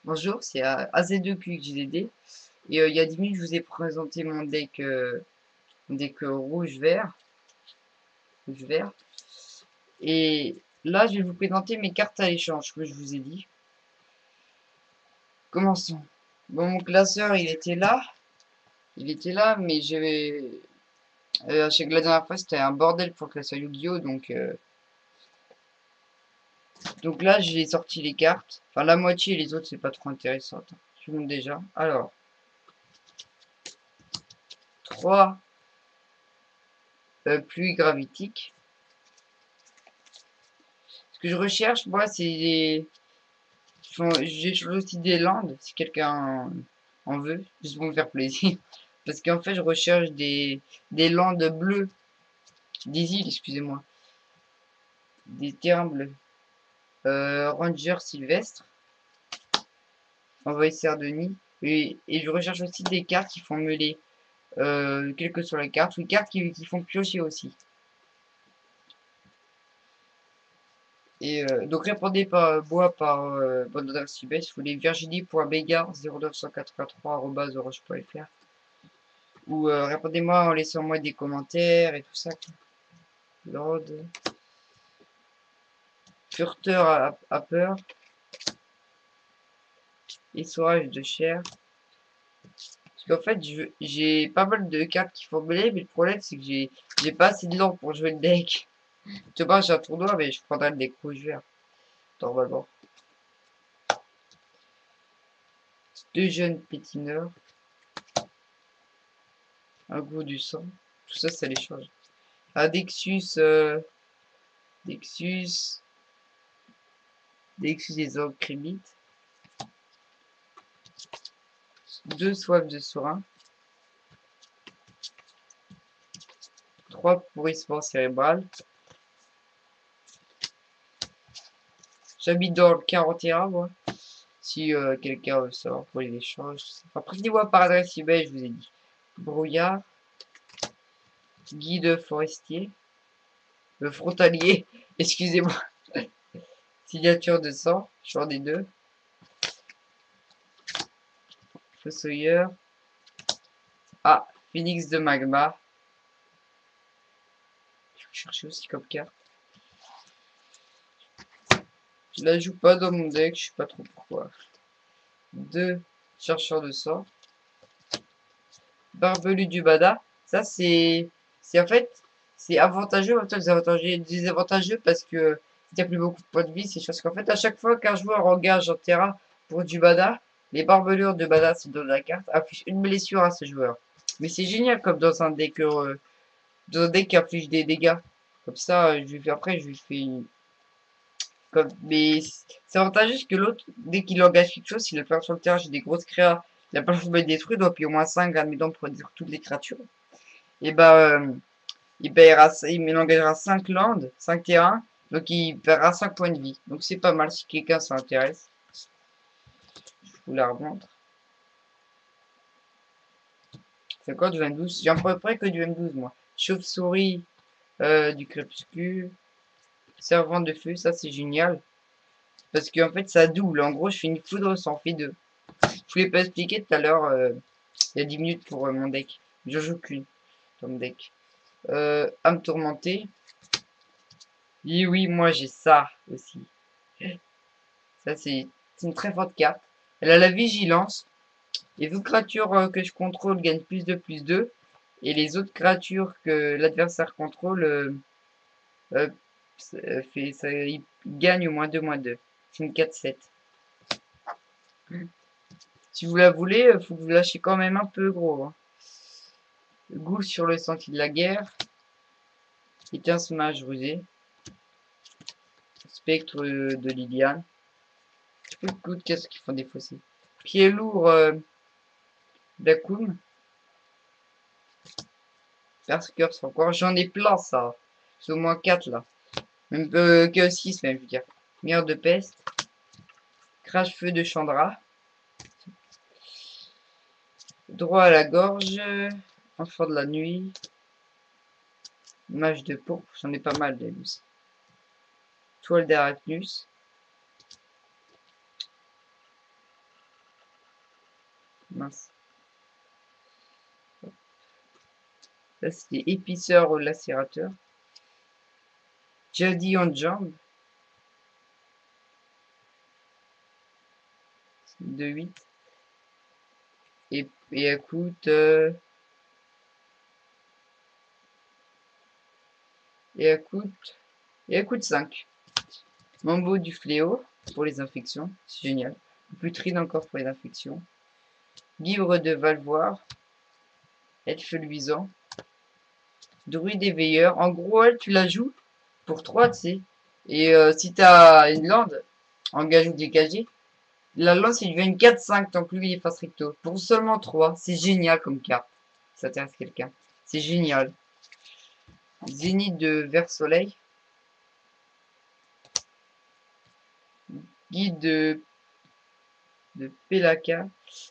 Bonjour, c'est AZ2QXGD et il y a 10 minutes je vous ai présenté mon deck rouge-vert et là je vais vous présenter mes cartes à l'échange que je vous ai dit. Commençons. Bon, mon classeur il était là mais j'avais je sais que la dernière fois c'était un bordel pour le classeur Yu-Gi-Oh, donc là j'ai sorti les cartes, enfin la moitié et les autres c'est pas trop intéressant. Attends, je vous montre déjà. Alors 3 pluies gravitiques. Ce que je recherche, moi, c'est j'ai aussi des landes, si quelqu'un en veut, juste pour me faire plaisir. Parce qu'en fait, je recherche des landes bleues, des îles, excusez-moi, des terrains bleus. Ranger Sylvestre, Envahisseur de Nid. Et je recherche aussi des cartes qui font mêler, quelle que soit la carte, ou des cartes qui font piocher aussi. Et donc répondez par bois par bonne adresse eBay. Si vous voulez virginie.begard0983@orange.fr ou répondez-moi en laissant moi des commentaires et tout ça. Lord, furteur à peur, essorage de chair. Parce qu'en fait j'ai pas mal de cartes qui font mêler, mais le problème c'est que j'ai pas assez de langue pour jouer le deck. Je sais pas, j'ai un tournoi, mais je prendrai le deck rouge vert normalement. Deux jeunes pétineurs, un goût du sang, tout ça ça les change. Un Dexus, Dexus, Dexus des Orcrimites, deux soifs de serein, trois pourrissements cérébral. J'habite dans le 41, moi. Si quelqu'un veut savoir pour les échanges. Enfin, prévenez-moi par adresse email, je vous ai dit. Brouillard, guide forestier, le frontalier, excusez-moi. Signature de sang, j'en ai deux. Fossoyeur. Ah, Phoenix de magma. Je vais chercher aussi comme carte. Je la joue pas dans mon deck, je sais pas trop pourquoi. Deux chercheurs de sang. Barbelu du Bada. Ça, c'est en fait, c'est avantageux, en même temps désavantageux parce que il n'y a plus beaucoup de points de vie, c'est chose qu'en fait, à chaque fois qu'un joueur engage un terrain pour du Bada, les barbelures de Bada, c'est dans la carte, affichent une blessure à ce joueur. Mais c'est génial comme dans un deck qui inflige des dégâts. Comme ça, après, je lui fais une, mais c'est avantageux parce que l'autre, dès qu'il engage quelque chose, s'il a plein sur le terrain, j'ai des grosses créas, il a pas de être détruit, donc puis au moins 5 admettons pour détruire toutes les créatures. Et bah, il engagera 5 landes, 5 terrains, donc il perdra 5 points de vie. Donc c'est pas mal si quelqu'un s'intéresse. Je vous la remontre. C'est quoi du M12? J'ai à peu près que du M12 moi. Chauve-souris du crépuscule. Servant de feu, ça c'est génial. Parce qu'en fait ça double. En gros, je fais une foudre sans fait deux. Je voulais pas expliquer tout à l'heure, il y a 10 minutes pour mon deck. Je joue qu'une dans mon deck. Âme tourmentée. Et oui, moi j'ai ça aussi. Ça c'est une très forte carte. Elle a la vigilance. Les autres créatures que je contrôle gagnent plus deux. Et les autres créatures que l'adversaire contrôle euh, il gagne au -2/-2. C'est une 4-7. Si vous la voulez, faut que vous lâchez quand même un peu gros, hein. Gouffre sur le sentier de la guerre. Éteint smash rusé. Spectre de Liliane. Beaucoup de casques qui font des fossés. Pied lourd d'Akoum. Berserker c'est encore. J'en ai plein ça. C'est au moins 4 là. Même que 6 même, je veux dire. Mire de peste. Crache-feu de Chandra. Droit à la gorge. Enfant de la nuit. Mage de pourpre. J'en ai pas mal des loups. Toile d'Arachnus. Mince. Ça, c'est épiceur au lacérateur. Jody en jambe. De 8. Et elle coûte... et elle coûte 5. Mambo du fléau pour les infections. C'est génial. Putrine encore pour les infections. Livre de Valvoir. Elfe luisant. Druide éveilleur. En gros, elle, tu la joues pour 3, tu sais. Et si t'as une lande, engage ou dégagé, la lance, il devient une 4-5 tant que lui, il est face recto. Pour seulement 3. C'est génial comme carte. Ça intéresse quelqu'un. C'est génial. Zénith de Vers Soleil. Guide de Pelaka.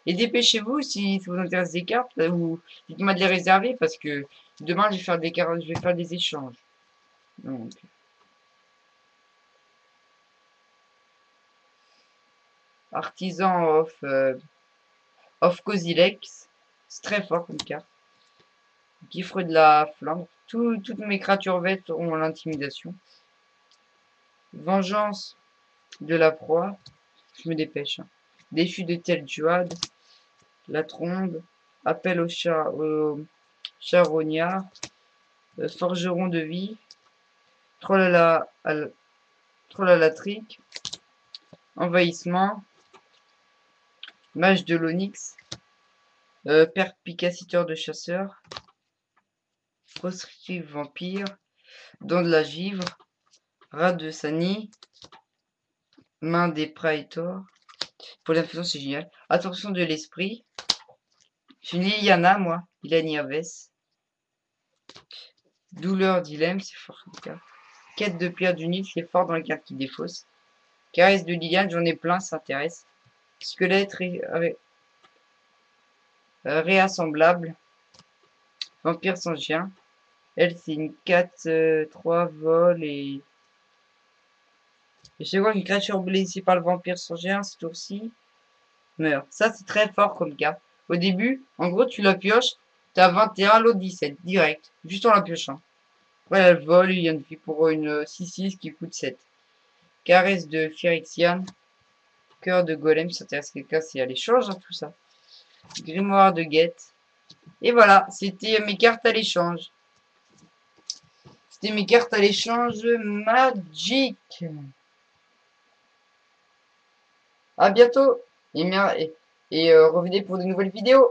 Et dépêchez-vous si ça vous intéresse des cartes, ou dites-moi de les réserver parce que demain je vais faire des cartes, je vais faire des échanges. Donc, Artisan of Kozilek, c'est très fort comme carte. Guifre de la flamme. Toutes mes créatures vêtes ont l'intimidation. Vengeance de la proie. Je me dépêche. Hein. Déchu de Tel'Juad. La trombe. Appel au charognard. Forgeron de vie. Troll à la trique. Envahissement. Mage de l'Onyx. Perspicaciteur de chasseurs. Proscriptive vampire. Don de la givre. Rat de Sani. Main des Praetors. Pour l'infusion, c'est génial. Attention de l'esprit. Je suis une Liliana, moi. Ilani Aves. Douleur dilemme, c'est fort. Quête de pierre du Nil, c'est fort dans les cartes qui défaussent. Caresse de Liliane, j'en ai plein, ça intéresse. Squelette réassemblable. Vampire sans chien. Elle, c'est une 4-3 vol et je sais quoi, une créature blessée par le vampire sans chien, ce tour-ci meurt. Ça, c'est très fort comme cas. Au début, en gros, tu la pioches, t'as 21, l'autre 17, direct. Juste en la piochant. Voilà, elle vole, il y a une fille pour une 6-6 qui coûte 7. Caresse de Phyrexian. Cœur de Golem, ça intéresse quelqu'un, c'est à l'échange, hein, tout ça. Grimoire de Guette. Et voilà, c'était mes cartes à l'échange. C'était mes cartes à l'échange Magic. À bientôt. Et revenez pour de nouvelles vidéos.